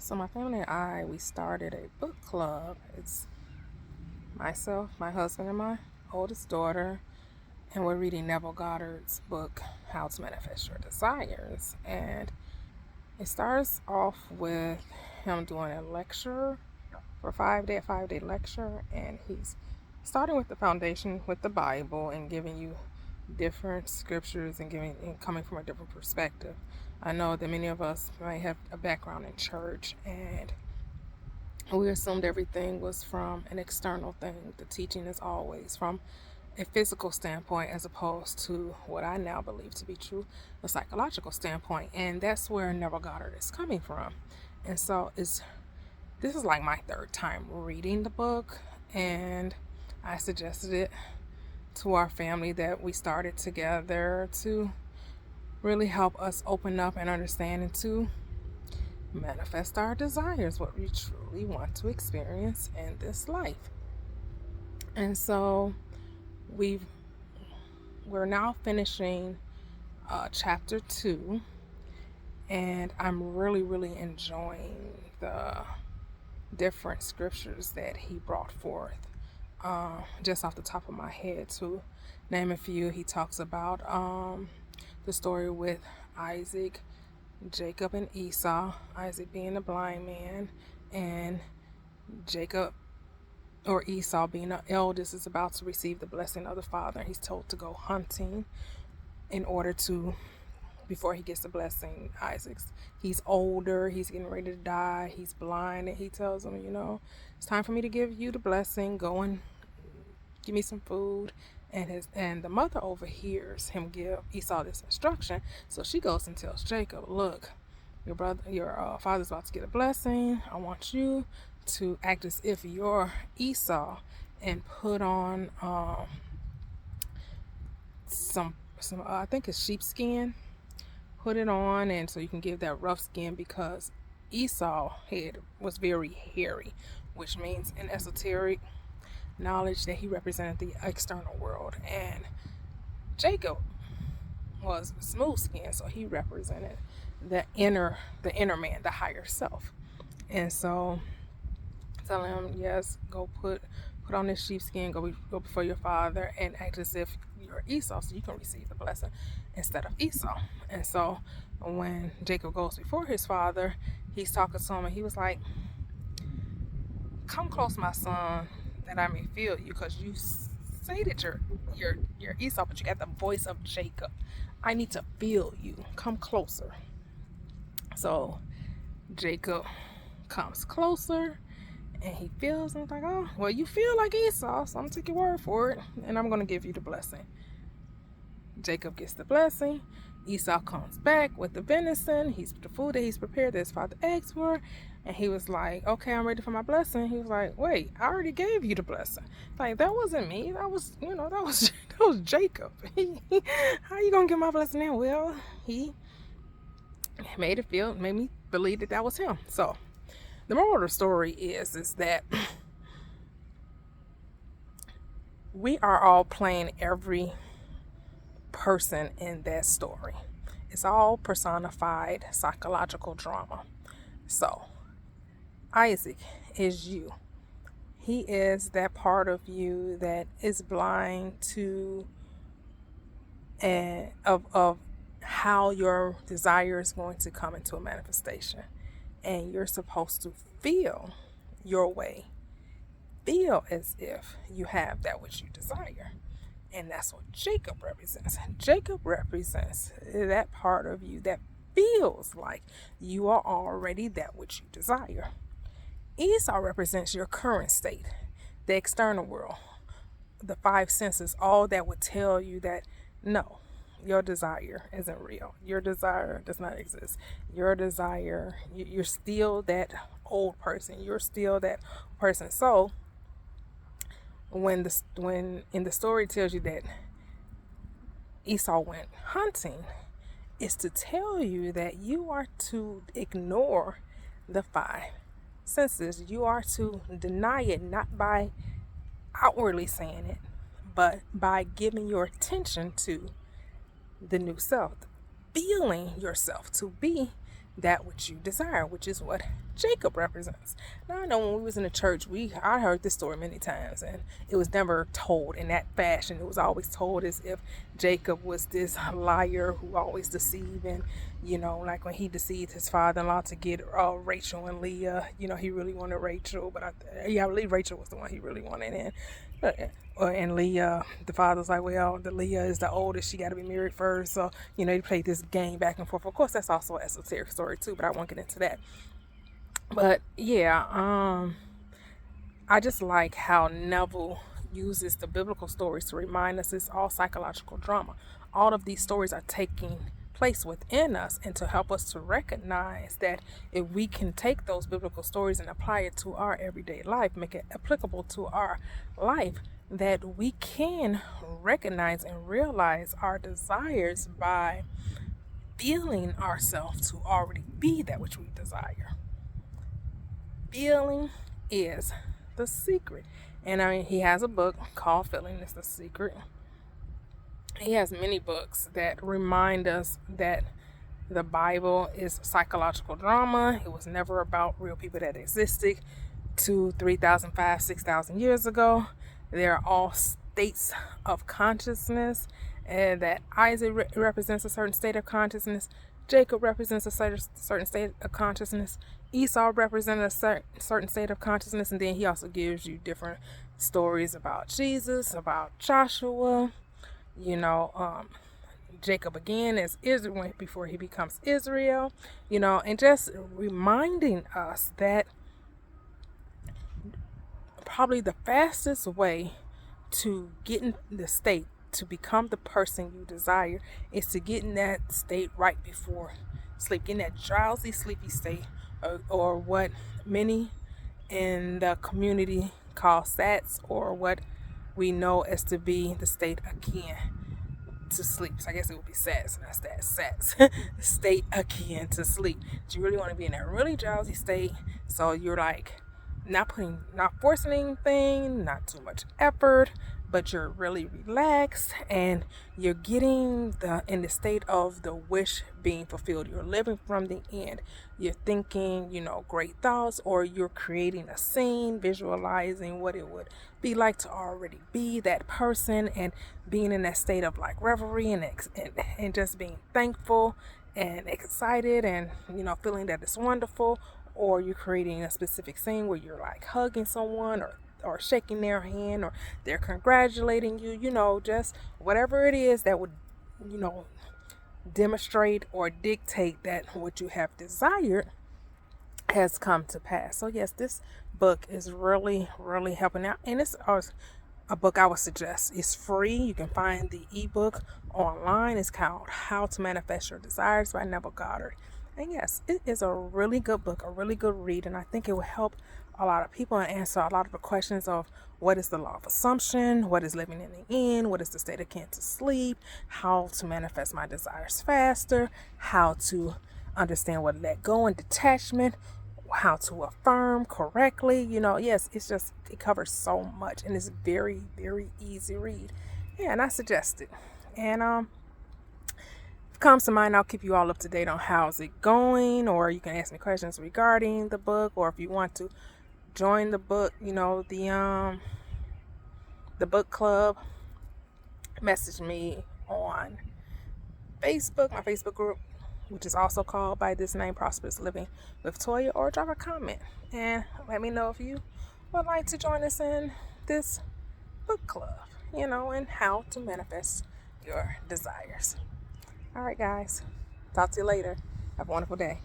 So my family and I, we started a book club. It's myself, my husband, and my oldest daughter, and we're reading Neville Goddard's book, How to Manifest Your Desires. And it starts off with him doing a lecture for a 5-day lecture, and he's starting with the foundation with the Bible and giving you different scriptures and coming from a different perspective. I know that many of us might have a background in church, and we assumed everything was from an external thing. The teaching is always from a physical standpoint, as opposed to what I now believe to be true, a psychological standpoint. And that's where Neville Goddard is coming from. And so this is like my third time reading the book, and I suggested it to our family that we started together to really help us open up and understand and to manifest our desires, what we truly want to experience in this life. And so we're now finishing chapter 2, and I'm really enjoying the different scriptures that he brought forth. Just off the top of my head, to name a few, he talks about the story with Isaac, Jacob, and Esau. Isaac being a blind man, and Jacob or Esau being the eldest is about to receive the blessing of the father. He's told to go hunting in order to, before he gets the blessing. He's older, he's getting ready to die, he's blind, and he tells him, it's time for me to give you the blessing, go and give me some food. And the mother overhears him give Esau this instruction, so she goes and tells Jacob, look, your father's about to get a blessing. I want you to act as if you're Esau and put on some I think it's sheepskin. Put it on, and so you can give that rough skin, because Esau's head was very hairy, which means in esoteric knowledge that he represented the external world, and Jacob was smooth skin, so he represented the inner man, the higher self. And so telling him, yes, go put on this sheepskin, go before your father and act as if you're Esau, so you can receive the blessing instead of Esau. And so when Jacob goes before his father, he's talking to him, and he was like, come close, my son, that I may feel you, because you say that you're Esau, but you got the voice of Jacob. I need to feel you. Come closer. So Jacob comes closer, and he feels, and he's like, oh, well, you feel like Esau, so I'm going to take your word for it, and I'm going to give you the blessing. Jacob gets the blessing. Esau comes back with the venison. The food that he's prepared that his father asked for. And he was like, okay, I'm ready for my blessing. He was like, wait, I already gave you the blessing. Like, that wasn't me. That was Jacob. How you going to get my blessing now? Well, he made me believe that was him. So the moral of the story is that we are all playing every person in that story. It's all personified psychological drama. So Isaac is you. He is that part of you that is blind to of how your desire is going to come into a manifestation. And you're supposed to feel your way. Feel as if you have that which you desire. And that's what Jacob represents. Jacob represents that part of you that feels like you are already that which you desire. Esau represents your current state, the external world, the 5 senses, all that would tell you that no, your desire isn't real. Your desire does not exist. Your desire, you're still that old person. You're still that person. So when in the story tells you that Esau went hunting, it's to tell you that you are to ignore the 5 senses. You are to deny it, not by outwardly saying it, but by giving your attention to the new self, feeling yourself to be that which you desire, which is what Jacob represents. Now I know when we was in the church, I heard this story many times, and it was never told in that fashion. It was always told as if Jacob was this liar who always deceived, and like when he deceived his father-in-law to get Rachel and Leah. He really wanted Rachel, but I believe Rachel was the one he really wanted. And Leah, the father's like, well, the Leah is the oldest, she got to be married first. So he played this game back and forth. Of course, that's also an esoteric story too, but I won't get into that. But yeah, I just like how Neville uses the biblical stories to remind us it's all psychological drama. All of these stories are taking place within us, and to help us to recognize that if we can take those biblical stories and apply it to our everyday life, make it applicable to our life, that we can recognize and realize our desires by feeling ourselves to already be that which we desire. Feeling is the secret. And he has a book called Feeling is the Secret. He has many books that remind us that the Bible is psychological drama. It was never about real people that existed 2,000, 3,000, 5,000, 6,000 years ago. They're all states of consciousness, and that Isaac represents a certain state of consciousness. Jacob represents a certain state of consciousness. Esau represents a certain state of consciousness. And then he also gives you different stories about Jesus, about Joshua, Jacob again as Israel before he becomes Israel, and just reminding us that probably the fastest way to get in the state to become the person you desire is to get in that state right before sleep, get in that drowsy, sleepy state, or what many in the community call SATs, or what we know as to be the state akin to sleep. So I guess it would be SATs, not SATs. State akin to sleep. You really want to be in that really drowsy state, so you're like not forcing anything, not too much effort, but you're really relaxed, and you're getting in the state of the wish being fulfilled. You're living from the end. You're thinking, great thoughts, or you're creating a scene, visualizing what it would be like to already be that person, and being in that state of like reverie and just being thankful and excited, and feeling that it's wonderful. Or you're creating a specific scene where you're like hugging someone, or shaking their hand, or they're congratulating you, just whatever it is that would, demonstrate or dictate that what you have desired has come to pass. So yes, this book is really, really helping out. And it's a book I would suggest. It's free. You can find the ebook online. It's called How to Manifest Your Desires by Neville Goddard. And yes, it is a really good book, a really good read, and I think it will help a lot of people and answer a lot of the questions of what is the law of assumption, what is living in the end, what is the state akin to sleep, how to manifest my desires faster, how to understand what let go and detachment, how to affirm correctly. Yes, it covers so much, and it's very, very easy read. Yeah, and I suggest it. And comes to mind, I'll keep you all up to date on how's it going, or you can ask me questions regarding the book, or if you want to join the book, the book club, message me on Facebook, my Facebook group, which is also called by this name, Prosperous Living with Toyia, or drop a comment and let me know if you would like to join us in this book club, and how to manifest your desires. All right, guys. Talk to you later. Have a wonderful day.